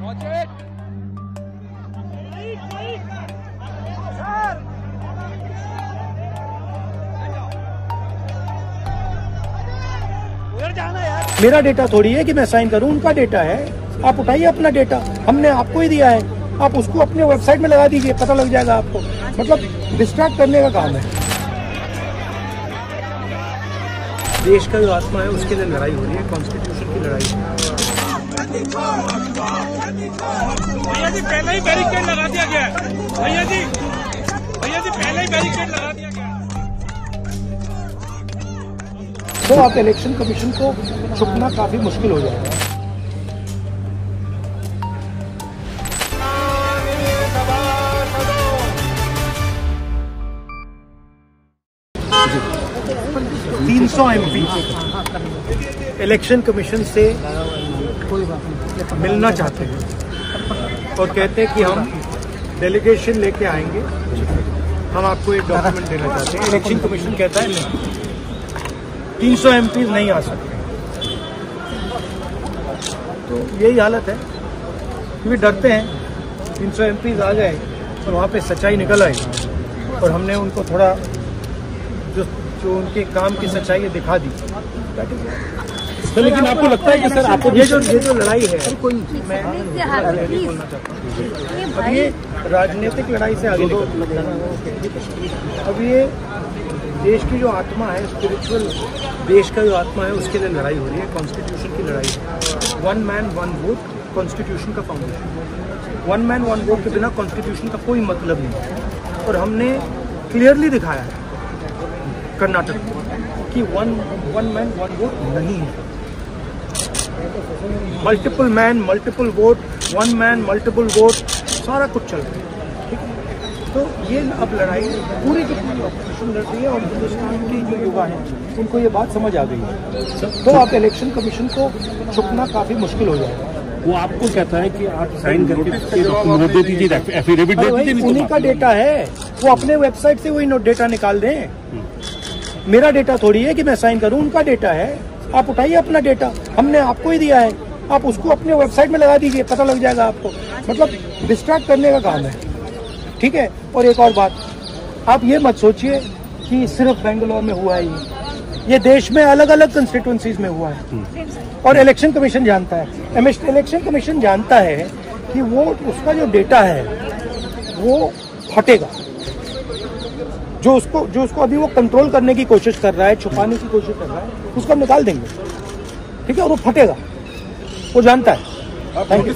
मेरा डेटा थोड़ी है कि मैं साइन करूं, उनका डेटा है। आप उठाइए अपना डेटा, हमने आपको ही दिया है, आप उसको अपने वेबसाइट में लगा दीजिए, पता लग जाएगा आपको। मतलब डिस्ट्रैक्ट करने का काम है। देश का जो आत्मा है उसके लिए लड़ाई हो रही है, कॉन्स्टिट्यूशन की लड़ाई है। भैया जी पहले ही बैरिकेड लगा दिया गया है। भैया जी पहले ही बैरिकेड लगा दिया गया है। तो आप इलेक्शन कमीशन को छुपना काफी मुश्किल हो जाएगा। जी 300 MP इलेक्शन कमीशन से मिलना चाहते हैं और कहते हैं कि हम डेलीगेशन लेके आएंगे, हम आपको एक डॉक्यूमेंट देना चाहते हैं। इलेक्शन कमीशन कहता है नहीं, 300 MP नहीं आ सकते। तो यही हालत है, क्योंकि डरते हैं 300 MP आ गए और वहाँ पे सच्चाई निकल आई और हमने उनको थोड़ा जो उनके काम की सच्चाई है दिखा दी। तो लेकिन आपको लगता है कि सर आपको ये जो लड़ाई है, मैं बोलना चाहता हूँ, अब ये राजनीतिक लड़ाई से आगे अब ये देश की जो आत्मा है, स्पिरिचुअल देश का जो आत्मा है उसके लिए लड़ाई हो रही है, कॉन्स्टिट्यूशन की लड़ाई है। 1 मैन 1 वोट कॉन्स्टिट्यूशन का फाउंडेशन। 1 मैन 1 वोट के बिना कॉन्स्टिट्यूशन का कोई मतलब नहीं है। और हमने क्लियरली दिखाया है कर्नाटक में कि 1 मैन 1 वोट नहीं है। Multiple man multiple vote, 1 man multiple vote, सारा कुछ चल रहा है। ठीक है, तो ये अब लड़ाई पूरी की पूरी ऑपोजिशन लड़ रही है और हिंदुस्तान की जो युवा है उनको ये बात समझ आ गई है। तो आप इलेक्शन कमीशन को छुपना काफी मुश्किल हो जाएगा। वो आपको कहता है कि आप साइन करके नोट दे दीजिए, एफिडेविट दे दीजिए। उन्हीं का डेटा है, वो अपने वेबसाइट से वही डेटा निकाल दें। मेरा डेटा थोड़ी है कि मैं साइन करूं, उनका डेटा है। आप उठाइए अपना डेटा, हमने आपको ही दिया है, आप उसको अपने वेबसाइट में लगा दीजिए, पता लग जाएगा आपको। मतलब डिस्ट्रैक्ट करने का काम है। ठीक है, और एक और बात, आप ये मत सोचिए कि सिर्फ बेंगलोर में हुआ है, ये देश में अलग अलग कंस्टिट्यूएंसीज में हुआ है और इलेक्शन कमीशन जानता है। इलेक्शन कमीशन जानता है कि वो उसका जो डेटा है वो हटेगा, जो उसको अभी वो कंट्रोल करने की कोशिश कर रहा है, छुपाने की कोशिश कर रहा है, उसको हम निकाल देंगे। ठीक है, और वो फटेगा, वो जानता है। Thank you.